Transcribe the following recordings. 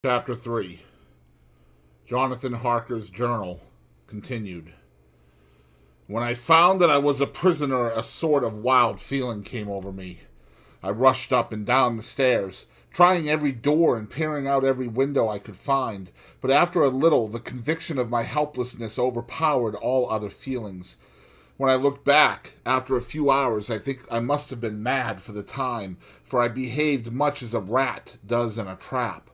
Chapter 3. Jonathan Harker's Journal continued. When I found that I was a prisoner, a sort of wild feeling came over me. I rushed up and down the stairs, trying every door and peering out every window I could find, but after a little the conviction of my helplessness overpowered all other feelings. When I looked back, after a few hours, I think I must have been mad for the time, for I behaved much as a rat does in a trap.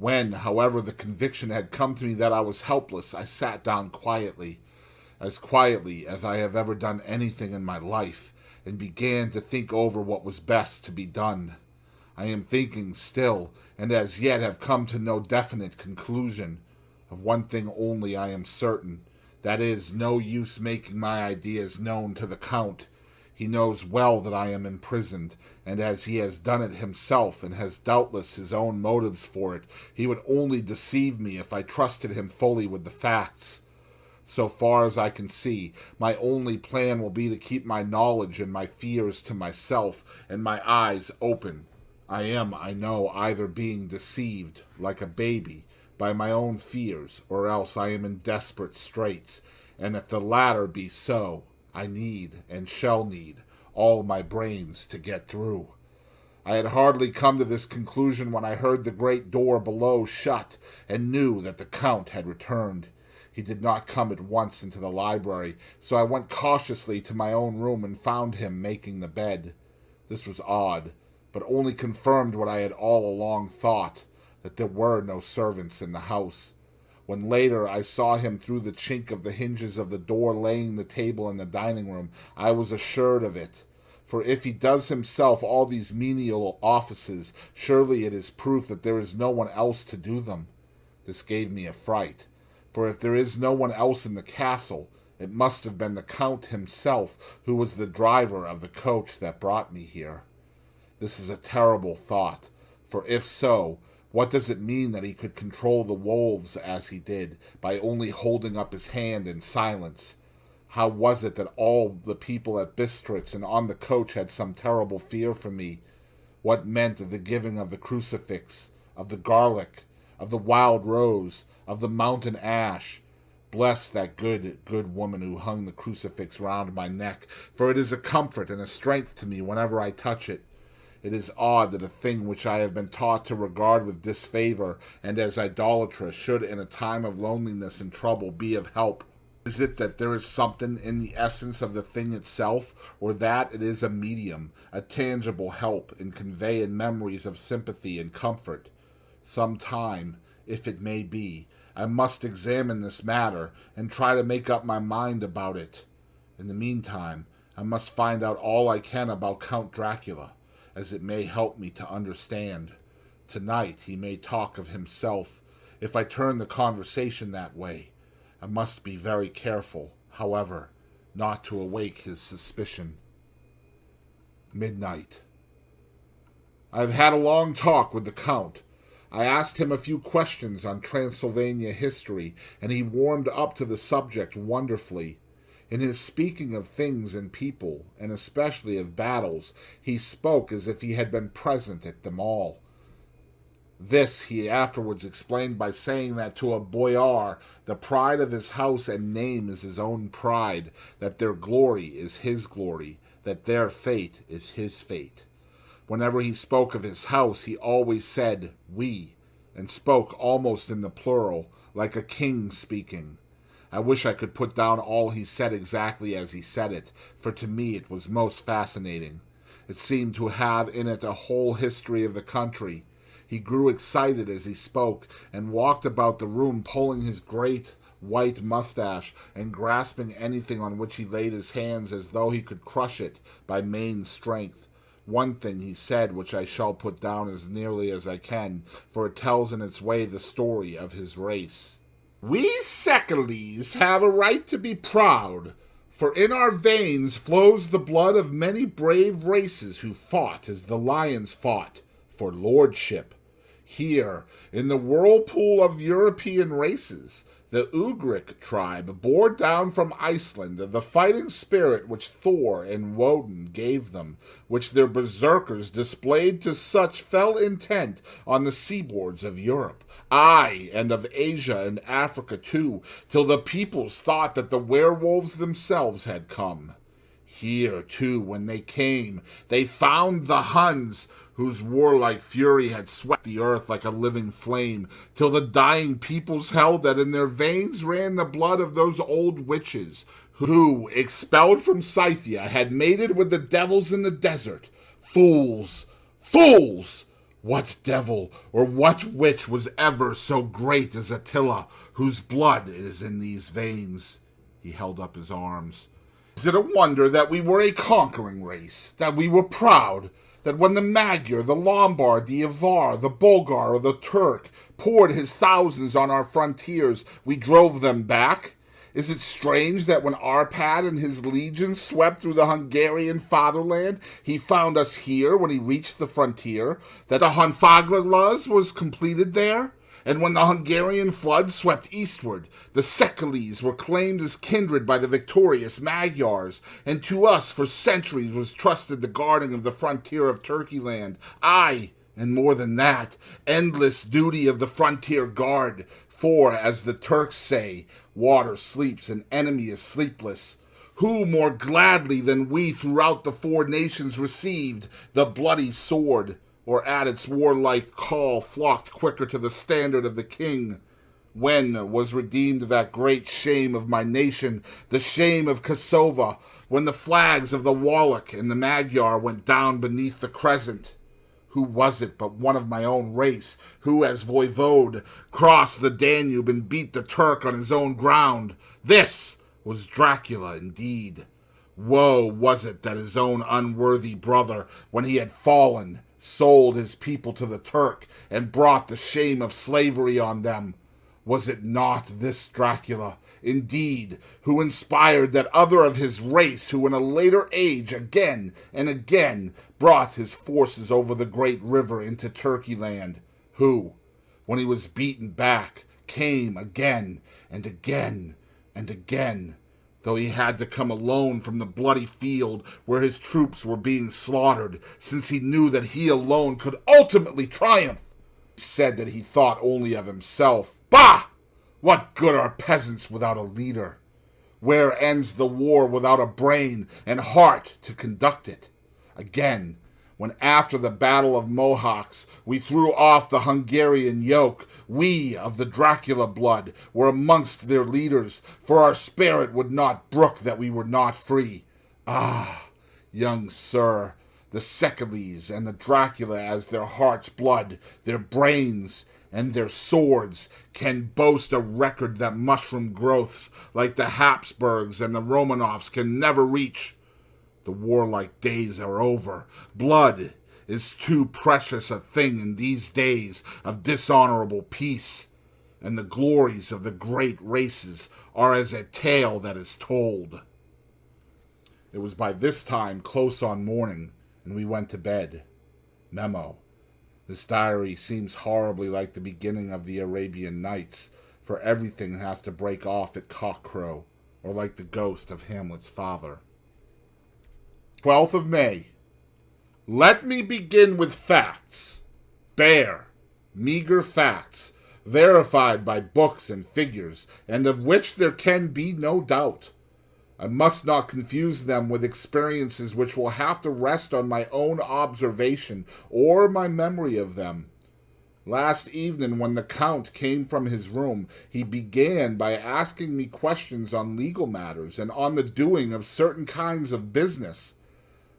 When, however, the conviction had come to me that I was helpless, I sat down quietly as I have ever done anything in my life, and began to think over what was best to be done. I am thinking still, and as yet have come to no definite conclusion. Of one thing only I am certain, that is, no use making my ideas known to the Count. He knows well that I am imprisoned, and as he has done it himself, and has doubtless his own motives for it, he would only deceive me if I trusted him fully with the facts. So far as I can see, my only plan will be to keep my knowledge and my fears to myself, and my eyes open. I am, I know, either being deceived, like a baby, by my own fears, or else I am in desperate straits, and if the latter be so, I need, and shall need, all my brains to get through. I had hardly come to this conclusion when I heard the great door below shut, and knew that the Count had returned. He did not come at once into the library, so I went cautiously to my own room and found him making the bed. This was odd, but only confirmed what I had all along thought, that there were no servants in the house. When later I saw him through the chink of the hinges of the door laying the table in the dining room, I was assured of it. For if he does himself all these menial offices, surely it is proof that there is no one else to do them. This gave me a fright, for if there is no one else in the castle, it must have been the Count himself who was the driver of the coach that brought me here. This is a terrible thought, for if so, what does it mean that he could control the wolves as he did, by only holding up his hand in silence? How was it that all the people at Bistritz and on the coach had some terrible fear for me? What meant the giving of the crucifix, of the garlic, of the wild rose, of the mountain ash? Bless that good woman who hung the crucifix round my neck, for it is a comfort and a strength to me whenever I touch it. It is odd that a thing which I have been taught to regard with disfavor and as idolatrous should in a time of loneliness and trouble be of help. Is it that there is something in the essence of the thing itself, or that it is a medium, a tangible help in conveying memories of sympathy and comfort? Some time, if it may be, I must examine this matter and try to make up my mind about it. In the meantime, I must find out all I can about Count Dracula, as it may help me to understand. Tonight he may talk of himself. If I turn the conversation that way, I must be very careful, however, not to awake his suspicion. Midnight. I have had a long talk with the Count. I asked him a few questions on Transylvania history, and he warmed up to the subject wonderfully. In his speaking of things and people, and especially of battles, he spoke as if he had been present at them all. This he afterwards explained by saying that to a boyar the pride of his house and name is his own pride, that their glory is his glory, that their fate is his fate. Whenever he spoke of his house, he always said we, and spoke almost in the plural, like a king speaking. I wish I could put down all he said exactly as he said it, for to me it was most fascinating. It seemed to have in it a whole history of the country. He grew excited as he spoke, and walked about the room pulling his great white mustache and grasping anything on which he laid his hands as though he could crush it by main strength. One thing he said which I shall put down as nearly as I can, for it tells in its way the story of his race. We Secules have a right to be proud, for in our veins flows the blood of many brave races who fought as the lions fought for lordship. Here, in the whirlpool of European races, The Ugric tribe bore down from Iceland the fighting spirit which Thor and Woden gave them, which their berserkers displayed to such fell intent on the seaboards of Europe, aye, and of Asia and Africa too, till the peoples thought that the werewolves themselves had come. Here, too, when they came, they found the Huns, whose warlike fury had swept the earth like a living flame, till the dying peoples held that in their veins ran the blood of those old witches, who, expelled from Scythia, had mated with the devils in the desert. Fools! Fools! What devil or what witch was ever so great as Attila, whose blood is in these veins? He held up his arms. Is it a wonder that we were a conquering race, that we were proud, that when the Magyar, the Lombard, the Avar, the Bulgar, or the Turk poured his thousands on our frontiers, we drove them back? Is it strange that when Arpad and his legions swept through the Hungarian fatherland, he found us here when he reached the frontier, that the Honfoglalas was completed there? And when the Hungarian flood swept eastward, the Szekelys were claimed as kindred by the victorious Magyars, and to us for centuries was trusted the guarding of the frontier of Turkeyland. Aye, and more than that, endless duty of the frontier guard, for, as the Turks say, water sleeps and enemy is sleepless. Who more gladly than we throughout the four nations received the bloody sword, or at its warlike call flocked quicker to the standard of the king? When was redeemed that great shame of my nation, the shame of Kosovo, when the flags of the Wallach and the Magyar went down beneath the crescent? Who was it but one of my own race, who as voivode crossed the Danube and beat the Turk on his own ground? This was Dracula indeed. Woe was it that his own unworthy brother, when he had fallen, sold his people to the Turk, and brought the shame of slavery on them. Was it not this Dracula, indeed, who inspired that other of his race who in a later age again and again brought his forces over the great river into Turkeyland, who, when he was beaten back, came again and again and again, though he had to come alone from the bloody field where his troops were being slaughtered, since he knew that he alone could ultimately triumph? He said that he thought only of himself. Bah! What good are peasants without a leader? Where ends the war without a brain and heart to conduct it? Again, when after the Battle of Mohawks we threw off the Hungarian yoke, we of the Dracula blood were amongst their leaders, for our spirit would not brook that we were not free. Ah, young sir, the Szekelys and the Dracula as their heart's blood, their brains, and their swords can boast a record that mushroom growths like the Habsburgs and the Romanovs can never reach. The warlike days are over. Blood is too precious a thing in these days of dishonorable peace, and the glories of the great races are as a tale that is told. It was by this time close on morning, and we went to bed. Memo. This diary seems horribly like the beginning of the Arabian Nights, for everything has to break off at cockcrow, or like the ghost of Hamlet's father. 12th of May. Let me begin with facts. Bare, meager facts, verified by books and figures, and of which there can be no doubt. I must not confuse them with experiences which will have to rest on my own observation or my memory of them. Last evening, when the Count came from his room, he began by asking me questions on legal matters and on the doing of certain kinds of business.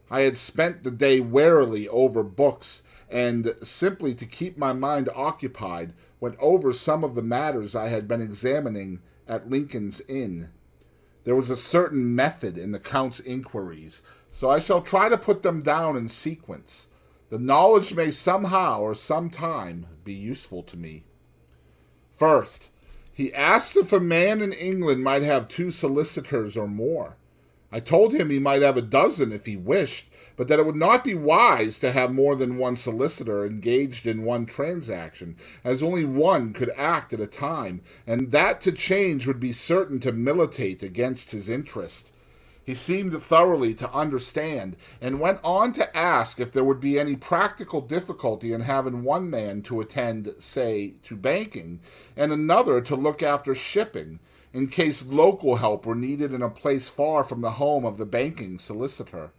I had spent the day warily over books, and simply to keep my mind occupied, went over some of the matters I had been examining at Lincoln's Inn. There was a certain method in the Count's inquiries, so I shall try to put them down in sequence. The knowledge may somehow or sometime be useful to me. First, he asked if a man in England might have 2 solicitors or more. I told him he might have a dozen if he wished, but that it would not be wise to have more than one solicitor engaged in one transaction, as only one could act at a time, and that to change would be certain to militate against his interest. He seemed thoroughly to understand, and went on to ask if there would be any practical difficulty in having one man to attend, say, to banking, and another to look after shipping, in case local help were needed in a place far from the home of the banking solicitor.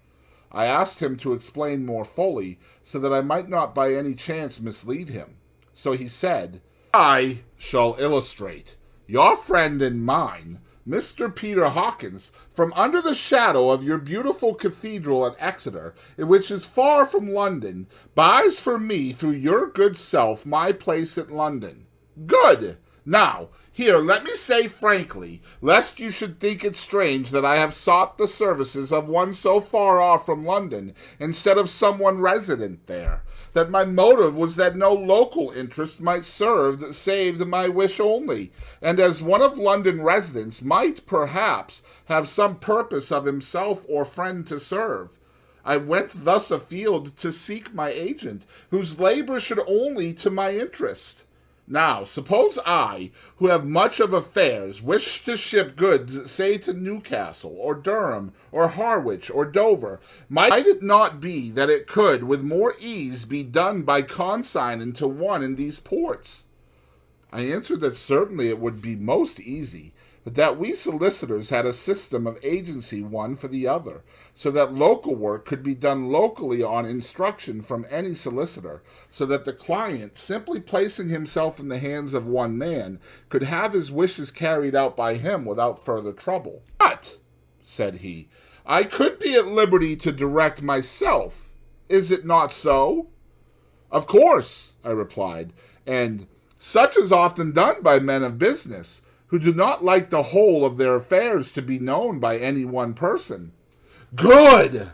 I asked him to explain more fully, so that I might not by any chance mislead him. So he said, "I shall illustrate. Your friend and mine, Mr. Peter Hawkins, from under the shadow of your beautiful cathedral at Exeter, which is far from London, buys for me through your good self my place at London. Good! Now, here, let me say frankly, lest you should think it strange that I have sought the services of one so far off from London, instead of someone resident there, that my motive was that no local interest might serve that saved my wish only, and as one of London residents might, perhaps, have some purpose of himself or friend to serve. I went thus afield to seek my agent, whose labor should only to my interest. Now, suppose I, who have much of affairs, wish to ship goods, say to Newcastle, or Durham, or Harwich, or Dover, might it not be that it could with more ease be done by consigning to one in these ports? I answered that certainly it would be most easy, but that we solicitors had a system of agency one for the other, so that local work could be done locally on instruction from any solicitor, so that the client, simply placing himself in the hands of one man, could have his wishes carried out by him without further trouble. But, said he, I could be at liberty to direct myself. Is it not so? Of course, I replied, and such is often done by men of business, who do not like the whole of their affairs to be known by any one person. Good,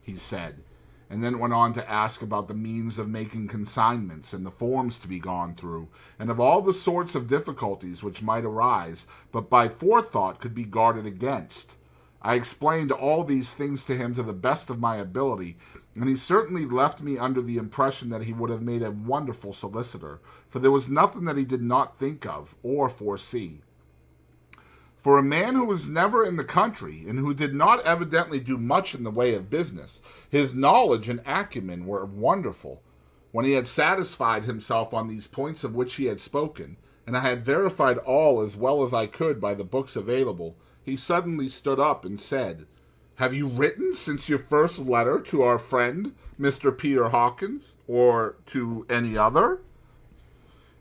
he said, and then went on to ask about the means of making consignments and the forms to be gone through, and of all the sorts of difficulties which might arise, but by forethought could be guarded against. I explained all these things to him to the best of my ability, and he certainly left me under the impression that he would have made a wonderful solicitor, for there was nothing that he did not think of or foresee. For a man who was never in the country, and who did not evidently do much in the way of business, his knowledge and acumen were wonderful. When he had satisfied himself on these points of which he had spoken, and I had verified all as well as I could by the books available, he suddenly stood up and said, "Have you written since your first letter to our friend, Mr. Peter Hawkins, or to any other?"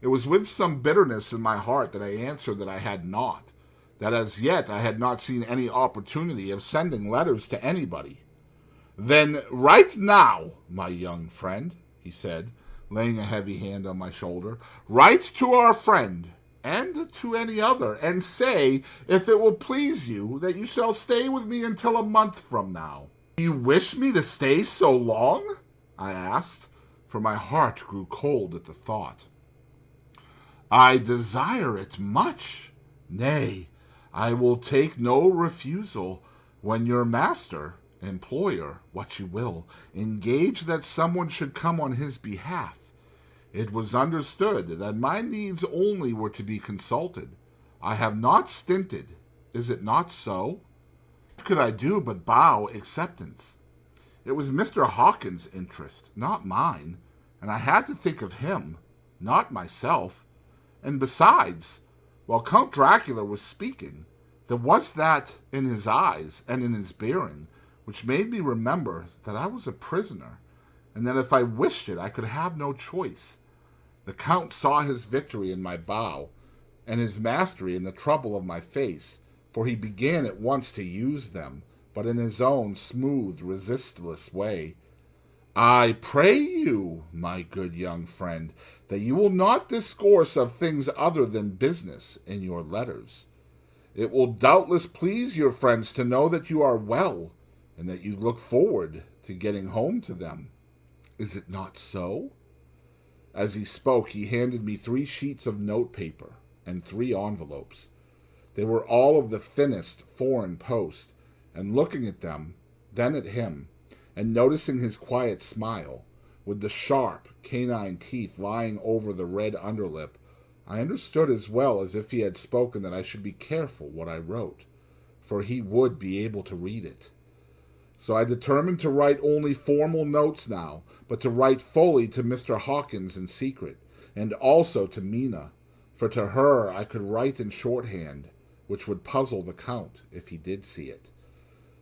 It was with some bitterness in my heart that I answered that I had not, that as yet I had not seen any opportunity of sending letters to anybody. "Then write now, my young friend," he said, laying a heavy hand on my shoulder. "Write to our friend, and to any other, and say, if it will please you, that you shall stay with me until a month from now." "Do you wish me to stay so long?" I asked, for my heart grew cold at the thought. "I desire it much. Nay, I will take no refusal when your master, employer, what you will, engage that someone should come on his behalf. It was understood that my needs only were to be consulted. I have not stinted. Is it not so?" What could I do but bow acceptance? It was Mr. Hawkins' interest, not mine, and I had to think of him, not myself. And besides, while Count Dracula was speaking, there was that in his eyes and in his bearing which made me remember that I was a prisoner, and that if I wished it I could have no choice. The Count saw his victory in my bow, and his mastery in the trouble of my face, for he began at once to use them, but in his own smooth, resistless way. "I pray you, my good young friend, that you will not discourse of things other than business in your letters. It will doubtless please your friends to know that you are well, and that you look forward to getting home to them. Is it not so?" As he spoke, he handed me 3 sheets of notepaper and 3 envelopes. They were all of the thinnest foreign post, and looking at them, then at him, and noticing his quiet smile, with the sharp, canine teeth lying over the red underlip, I understood as well as if he had spoken that I should be careful what I wrote, for he would be able to read it. So I determined to write only formal notes now, but to write fully to Mr. Hawkins in secret, and also to Mina, for to her I could write in shorthand, which would puzzle the Count if he did see it.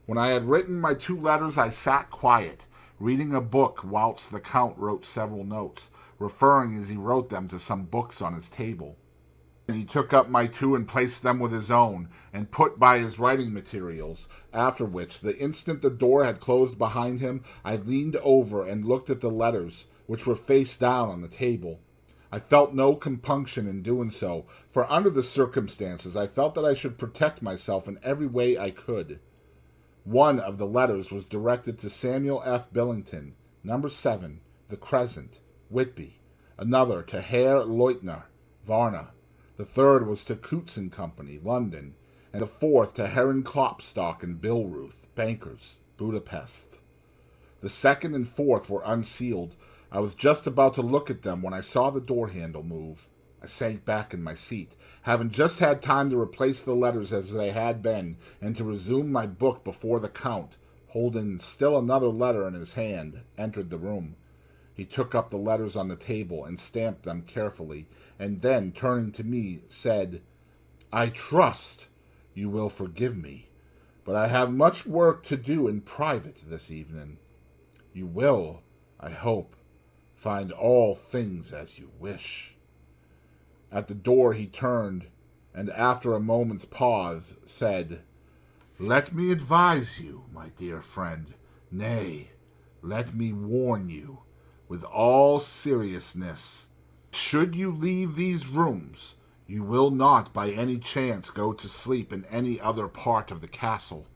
When I had written my 2 letters, I sat quiet, reading a book whilst the Count wrote several notes, referring as he wrote them to some books on his table. And he took up my 2 and placed them with his own, and put by his writing materials, after which, the instant the door had closed behind him, I leaned over and looked at the letters, which were face down on the table. I felt no compunction in doing so, for under the circumstances I felt that I should protect myself in every way I could. One of the letters was directed to Samuel F. Billington, No. 7, The Crescent, Whitby. Another to Herr Leutner, Varna. The third was to Coutts and Company, London, and the fourth to Herren Klopstock and Billruth, bankers, Budapest. The second and fourth were unsealed. I was just about to look at them when I saw the door handle move. I sank back in my seat, having just had time to replace the letters as they had been, and to resume my book before the Count, holding still another letter in his hand, entered the room. He took up the letters on the table and stamped them carefully, and then, turning to me, said, "I trust you will forgive me, but I have much work to do in private this evening. You will, I hope, find all things as you wish." At the door he turned, and after a moment's pause, said, "Let me advise you, my dear friend, nay, let me warn you, with all seriousness, should you leave these rooms, you will not by any chance go to sleep in any other part of the castle.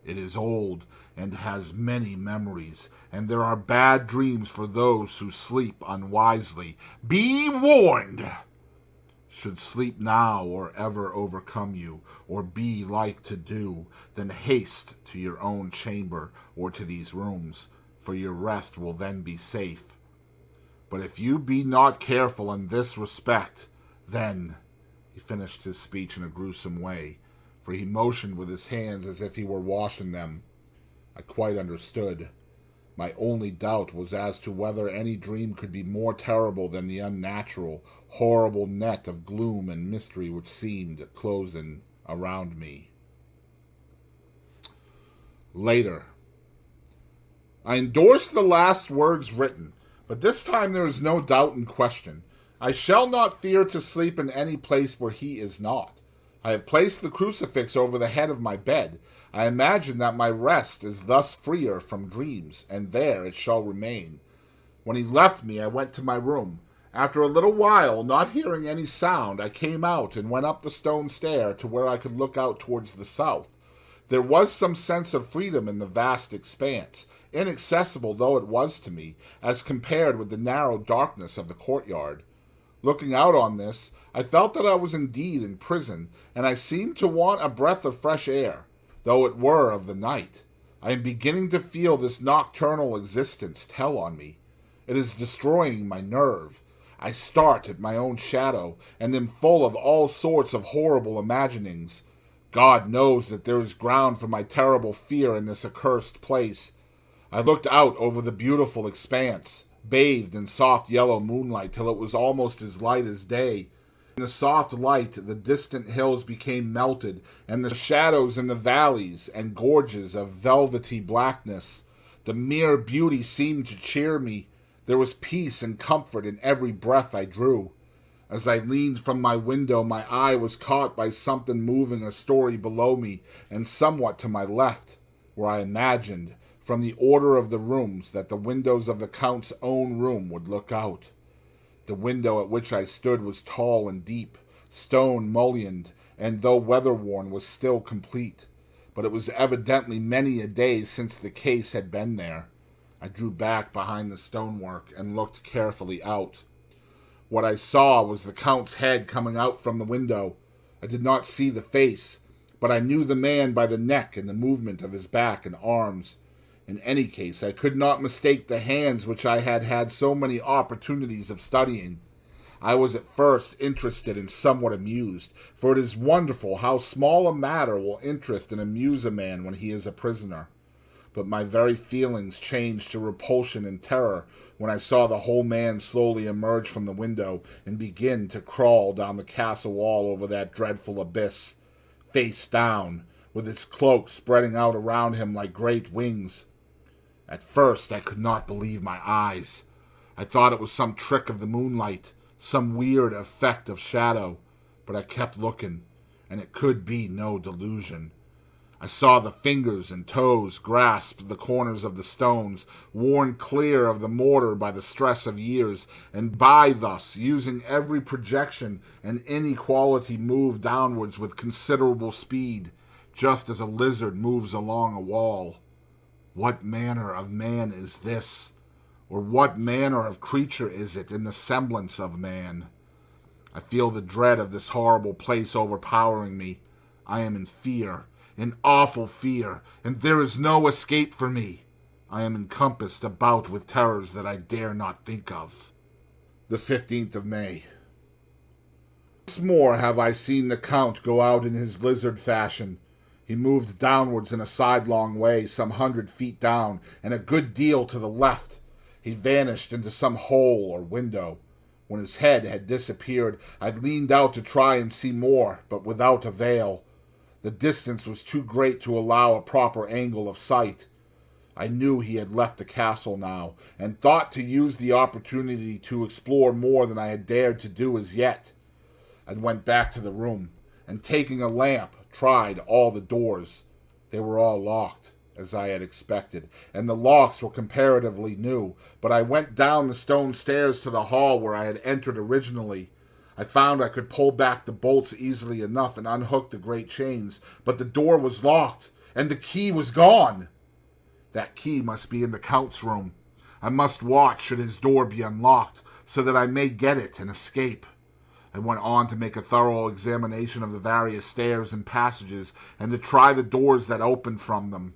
It is old and has many memories, and there are bad dreams for those who sleep unwisely. Be warned! Should sleep now or ever overcome you, or be like to do, then haste to your own chamber or to these rooms, for your rest will then be safe. But if you be not careful in this respect, then—" He finished his speech in a gruesome way, for he motioned with his hands as if he were washing them. I quite understood. My only doubt was as to whether any dream could be more terrible than the unnatural, horrible net of gloom and mystery which seemed closing around me. Later. I endorsed the last words written, but this time there is no doubt in question. I shall not fear to sleep in any place where he is not. I have placed the crucifix over the head of my bed. I imagine that my rest is thus freer from dreams, and there it shall remain. When he left me, I went to my room. After a little while, not hearing any sound, I came out and went up the stone stair to where I could look out towards the south. There was some sense of freedom in the vast expanse, inaccessible though it was to me, as compared with the narrow darkness of the courtyard. Looking out on this, I felt that I was indeed in prison, and I seemed to want a breath of fresh air, though it were of the night. I am beginning to feel this nocturnal existence tell on me. It is destroying my nerve. I start at my own shadow, and am full of all sorts of horrible imaginings. God knows that there is ground for my terrible fear in this accursed place. I looked out over the beautiful expanse, bathed in soft yellow moonlight till it was almost as light as day. In the soft light, the distant hills became melted, and the shadows in the valleys and gorges of velvety blackness. The mere beauty seemed to cheer me. There was peace and comfort in every breath I drew. As I leaned from my window, my eye was caught by something moving a story below me and somewhat to my left, where I imagined, from the order of the rooms, that the windows of the Count's own room would look out. The window at which I stood was tall and deep, stone-mullioned, and though weather-worn was still complete. But it was evidently many a day since the case had been there. I drew back behind the stonework and looked carefully out. What I saw was the Count's head coming out from the window. I did not see the face, but I knew the man by the neck and the movement of his back and arms. In any case, I could not mistake the hands which I had had so many opportunities of studying. I was at first interested and somewhat amused, for it is wonderful how small a matter will interest and amuse a man when he is a prisoner. But my very feelings changed to repulsion and terror when I saw the whole man slowly emerge from the window and begin to crawl down the castle wall over that dreadful abyss, face down, with its cloak spreading out around him like great wings. At first I could not believe my eyes. I thought it was some trick of the moonlight, some weird effect of shadow, but I kept looking, and it could be no delusion. I saw the fingers and toes grasp the corners of the stones, worn clear of the mortar by the stress of years, and by thus using every projection and inequality move downwards with considerable speed, just as a lizard moves along a wall. What manner of man is this? Or what manner of creature is it in the semblance of man? I feel the dread of this horrible place overpowering me. I am in fear, in awful fear, and there is no escape for me. I am encompassed about with terrors that I dare not think of. The 15th of May. Once more have I seen the Count go out in his lizard fashion. He moved downwards in a sidelong way, some 100 feet down, and a good deal to the left. He vanished into some hole or window. When his head had disappeared, I leaned out to try and see more, but without avail. The distance was too great to allow a proper angle of sight. I knew he had left the castle now, and thought to use the opportunity to explore more than I had dared to do as yet. I went back to the room, and taking a lamp, tried all the doors. They were all locked, as I had expected, and the locks were comparatively new, but I went down the stone stairs to the hall where I had entered originally. I found I could pull back the bolts easily enough and unhook the great chains, but the door was locked, and the key was gone. That key must be in the Count's room. I must watch should his door be unlocked, so that I may get it and escape. I went on to make a thorough examination of the various stairs and passages, and to try the doors that opened from them.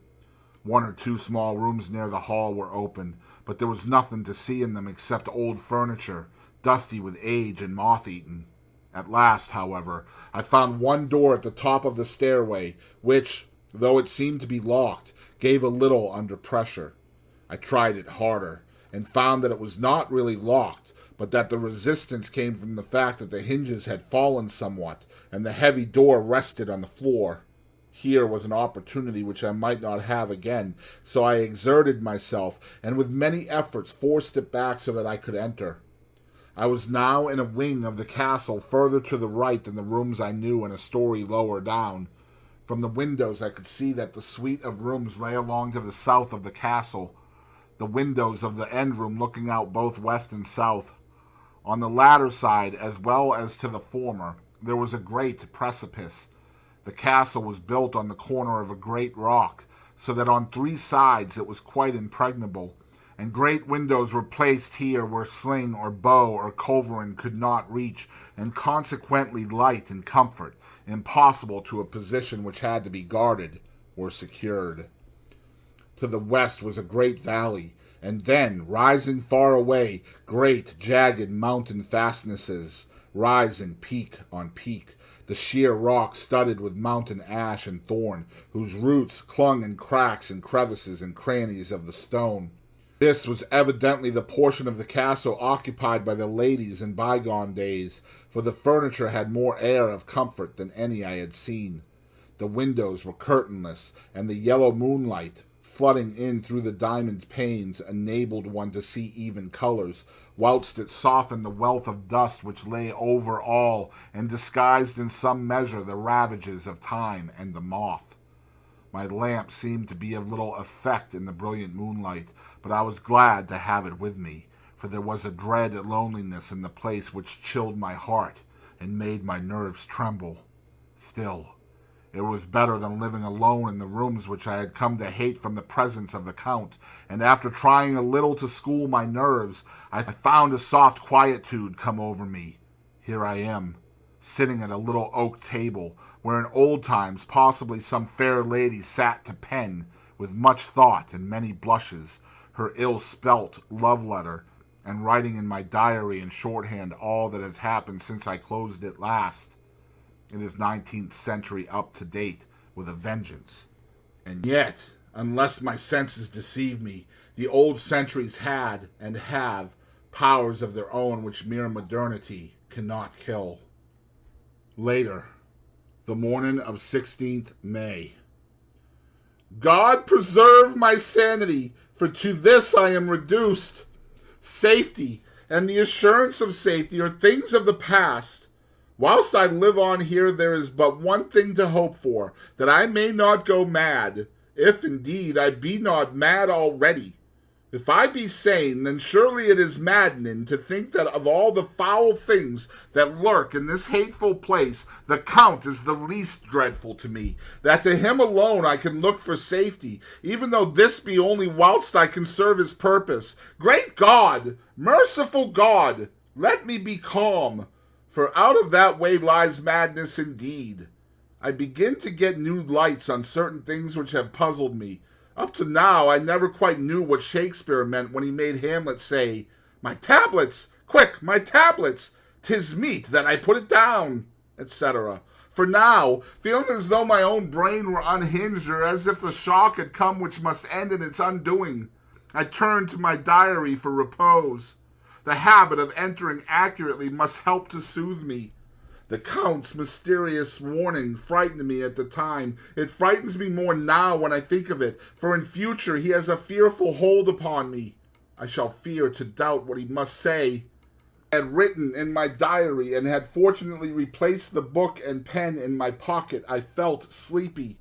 1 or 2 small rooms near the hall were open, but there was nothing to see in them except old furniture, dusty with age and moth-eaten. At last, however, I found one door at the top of the stairway, which, though it seemed to be locked, gave a little under pressure. I tried it harder, and found that it was not really locked, but that the resistance came from the fact that the hinges had fallen somewhat, and the heavy door rested on the floor. Here was an opportunity which I might not have again, so I exerted myself, and with many efforts forced it back so that I could enter. I was now in a wing of the castle further to the right than the rooms I knew, and a story lower down. From the windows I could see that the suite of rooms lay along to the south of the castle, the windows of the end room looking out both west and south. On the latter side, as well as to the former, there was a great precipice. The castle was built on the corner of a great rock, so that on 3 sides it was quite impregnable, and great windows were placed here where sling or bow or culverin could not reach, and consequently light and comfort, impossible to a position which had to be guarded, were secured. To the west was a great valley, and then, rising far away, great jagged mountain fastnesses, rising peak on peak, the sheer rock studded with mountain ash and thorn, whose roots clung in cracks and crevices and crannies of the stone. This was evidently the portion of the castle occupied by the ladies in bygone days, for the furniture had more air of comfort than any I had seen. The windows were curtainless, and the yellow moonlight, flooding in through the diamond panes, enabled one to see even colors, whilst it softened the wealth of dust which lay over all, and disguised in some measure the ravages of time and the moth. My lamp seemed to be of little effect in the brilliant moonlight, but I was glad to have it with me, for there was a dread loneliness in the place which chilled my heart and made my nerves tremble. Still, it was better than living alone in the rooms which I had come to hate from the presence of the Count, and after trying a little to school my nerves, I found a soft quietude come over me. Here I am, sitting at a little oak table, where in old times possibly some fair lady sat to pen, with much thought and many blushes, her ill-spelt love letter, and writing in my diary in shorthand all that has happened since I closed it last. It is 19th century up to date with a vengeance. And yet, unless my senses deceive me, the old centuries had and have powers of their own which mere modernity cannot kill. Later, the morning of 16th May. God preserve my sanity, for to this I am reduced. Safety and the assurance of safety are things of the past. Whilst I live on here, there is but one thing to hope for, that I may not go mad, if indeed I be not mad already. If I be sane, then surely it is maddening to think that of all the foul things that lurk in this hateful place, the Count is the least dreadful to me, that to him alone I can look for safety, even though this be only whilst I can serve his purpose. Great God! Merciful God! Let me be calm, for out of that way lies madness indeed. I begin to get new lights on certain things which have puzzled me. Up to now, I never quite knew what Shakespeare meant when he made Hamlet say, "My tablets! Quick, my tablets! 'Tis meet that I put it down," etc. For now, feeling as though my own brain were unhinged, or as if the shock had come which must end in its undoing, I turned to my diary for repose. The habit of entering accurately must help to soothe me. The Count's mysterious warning frightened me at the time. It frightens me more now when I think of it, for in future he has a fearful hold upon me. I shall fear to doubt what he must say. I had written in my diary and had fortunately replaced the book and pen in my pocket. I felt sleepy.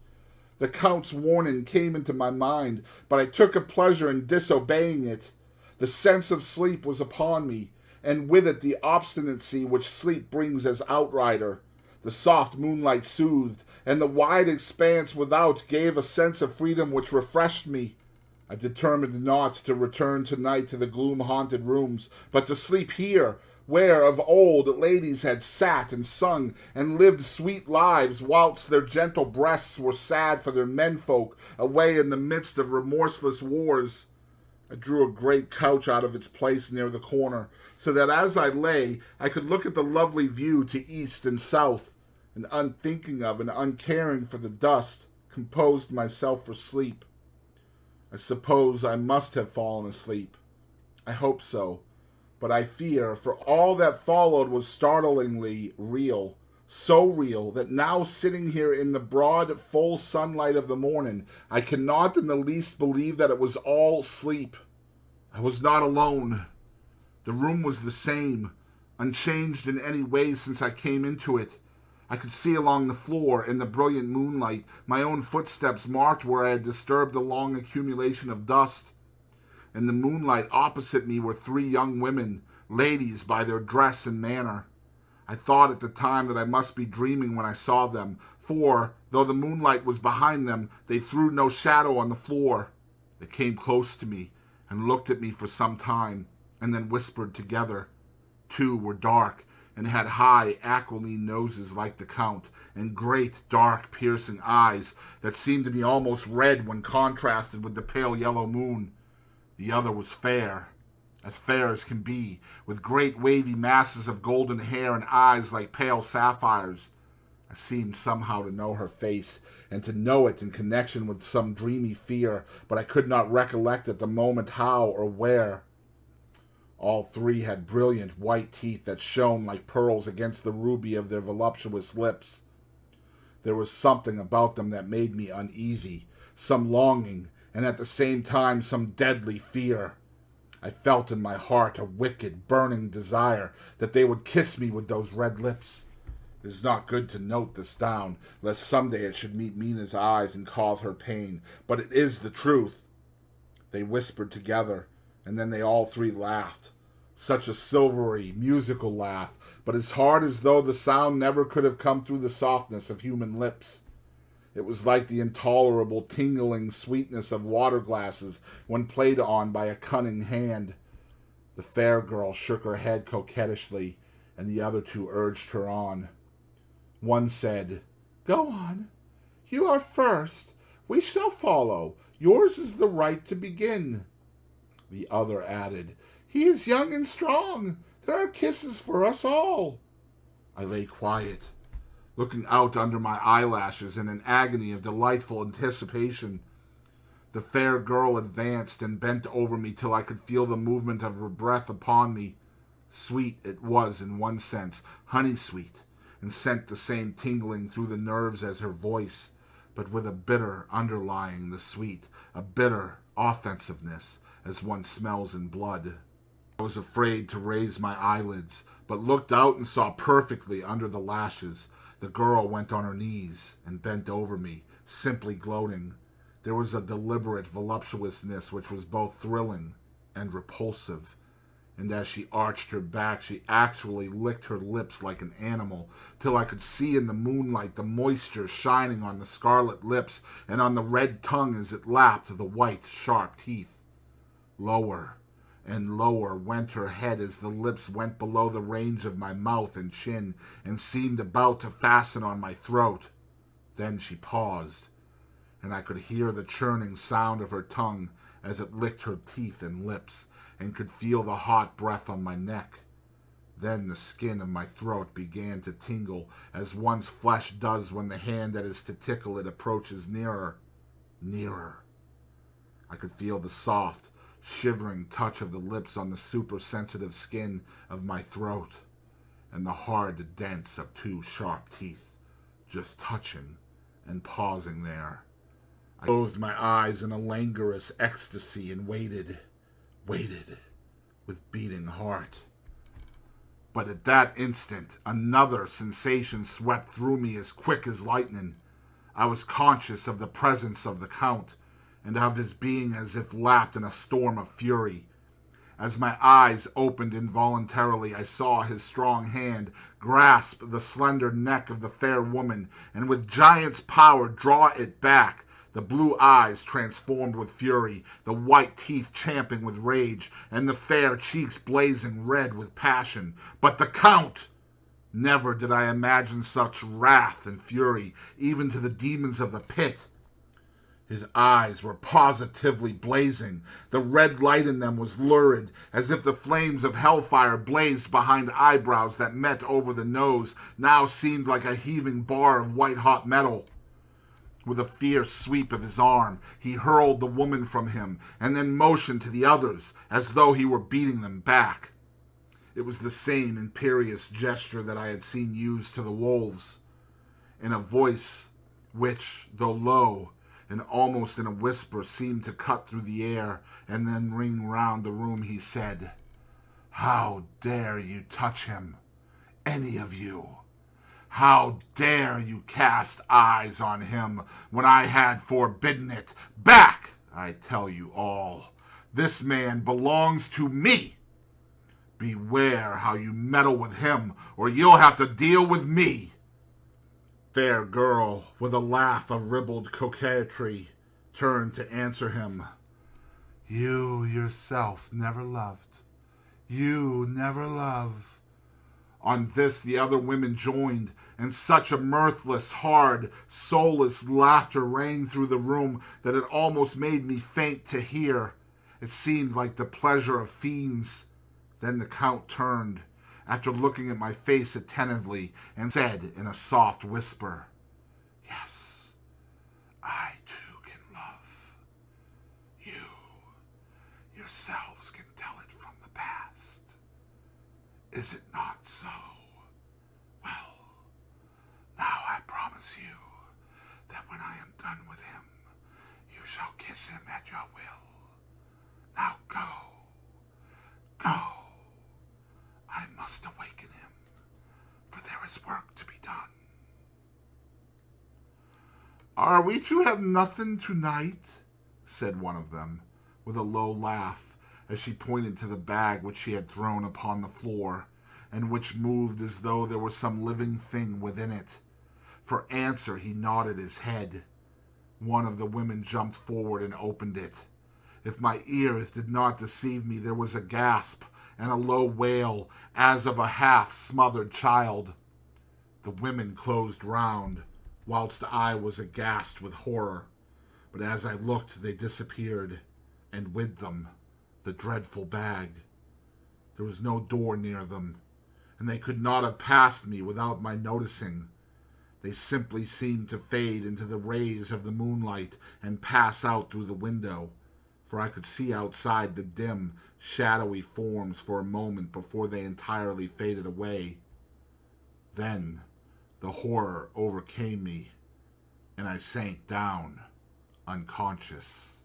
The Count's warning came into my mind, but I took a pleasure in disobeying it. The sense of sleep was upon me, and with it the obstinacy which sleep brings as outrider. The soft moonlight soothed, and the wide expanse without gave a sense of freedom which refreshed me. I determined not to return tonight to the gloom-haunted rooms, but to sleep here, where of old ladies had sat and sung and lived sweet lives, whilst their gentle breasts were sad for their menfolk away in the midst of remorseless wars. I drew a great couch out of its place near the corner, so that as I lay, I could look at the lovely view to east and south, and unthinking of and uncaring for the dust, composed myself for sleep. I suppose I must have fallen asleep. I hope so, but I fear, for all that followed was startlingly real, so real that now sitting here in the broad, full sunlight of the morning, I cannot in the least believe that it was all sleep. I was not alone. The room was the same, unchanged in any way since I came into it. I could see along the floor, in the brilliant moonlight, my own footsteps marked where I had disturbed the long accumulation of dust. In the moonlight opposite me were 3 young women, ladies by their dress and manner. I thought at the time that I must be dreaming when I saw them, for, though the moonlight was behind them, they threw no shadow on the floor. They came close to me, and looked at me for some time, and then whispered together. 2 were dark, and had high aquiline noses like the Count, and great dark piercing eyes that seemed to me almost red when contrasted with the pale yellow moon. The other was fair as can be, with great wavy masses of golden hair and eyes like pale sapphires. I seemed somehow to know her face, and to know it in connection with some dreamy fear, but I could not recollect at the moment how or where. All 3 had brilliant white teeth that shone like pearls against the ruby of their voluptuous lips. There was something about them that made me uneasy, some longing, and at the same time some deadly fear. I felt in my heart a wicked, burning desire that they would kiss me with those red lips. It is not good to note this down, lest someday it should meet Mina's eyes and cause her pain, but it is the truth. They whispered together, and then they all 3 laughed. Such a silvery, musical laugh, but as hard as though the sound never could have come through the softness of human lips. It was like the intolerable tingling sweetness of water glasses when played on by a cunning hand. The fair girl shook her head coquettishly, and the other 2 urged her on. One said, "Go on. You are first. We shall follow. Yours is the right to begin." The other added, "He is young and strong. There are kisses for us all." I lay quiet, looking out under my eyelashes in an agony of delightful anticipation. The fair girl advanced and bent over me till I could feel the movement of her breath upon me. Sweet it was in one sense, honey-sweet, and sent the same tingling through the nerves as her voice, but with a bitter underlying the sweet, a bitter offensiveness, as one smells in blood. I was afraid to raise my eyelids, but looked out and saw perfectly under the lashes. The girl went on her knees and bent over me, simply gloating. There was a deliberate voluptuousness which was both thrilling and repulsive, and as she arched her back, she actually licked her lips like an animal, till I could see in the moonlight the moisture shining on the scarlet lips and on the red tongue as it lapped the white, sharp teeth. Lower and lower went her head as the lips went below the range of my mouth and chin, and seemed about to fasten on my throat. Then she paused, and I could hear the churning sound of her tongue as it licked her teeth and lips, and could feel the hot breath on my neck. Then the skin of my throat began to tingle, as one's flesh does when the hand that is to tickle it approaches nearer. Nearer. I could feel the soft, shivering touch of the lips on the super-sensitive skin of my throat, and the hard dents of two sharp teeth, just touching and pausing there. I closed my eyes in a languorous ecstasy and waited with beating heart. But at that instant, another sensation swept through me as quick as lightning. I was conscious of the presence of the Count, and of his being as if lapped in a storm of fury. As my eyes opened involuntarily, I saw his strong hand grasp the slender neck of the fair woman, and with giant's power draw it back, the blue eyes transformed with fury, the white teeth champing with rage, and the fair cheeks blazing red with passion. But the Count! Never did I imagine such wrath and fury, even to the demons of the pit. His eyes were positively blazing. The red light in them was lurid, as if the flames of hellfire blazed behind eyebrows that met over the nose, now seemed like a heaving bar of white-hot metal. With a fierce sweep of his arm, he hurled the woman from him, and then motioned to the others, as though he were beating them back. It was the same imperious gesture that I had seen used to the wolves. In a voice which, though low, and almost in a whisper, seemed to cut through the air and then ring round the room, he said, "How dare you touch him, any of you? How dare you cast eyes on him when I had forbidden it? Back, I tell you all. This man belongs to me. Beware how you meddle with him, or you'll have to deal with me." Fair girl, with a laugh of ribald coquetry, turned to answer him. "You yourself never loved. You never love." On this the other women joined, and such a mirthless, hard, soulless laughter rang through the room that it almost made me faint to hear. It seemed like the pleasure of fiends. Then the Count turned, after looking at my face attentively, and said in a soft whisper, "Yes, I too can love. You yourselves can tell it from the past. Is it not so? Well, now I promise you that when I am done with him, you shall kiss him at your will. Now go. I must awaken him, for there is work to be done." "Are we to have nothing tonight?" said one of them, with a low laugh, as she pointed to the bag which she had thrown upon the floor, and which moved as though there were some living thing within it. For answer he nodded his head. One of the women jumped forward and opened it. If my ears did not deceive me, there was a gasp and a low wail, as of a half-smothered child. The women closed round, whilst I was aghast with horror. But as I looked, they disappeared, and with them, the dreadful bag. There was no door near them, and they could not have passed me without my noticing. They simply seemed to fade into the rays of the moonlight and pass out through the window, for I could see outside the dim, shadowy forms for a moment before they entirely faded away. Then the horror overcame me, and I sank down, unconscious.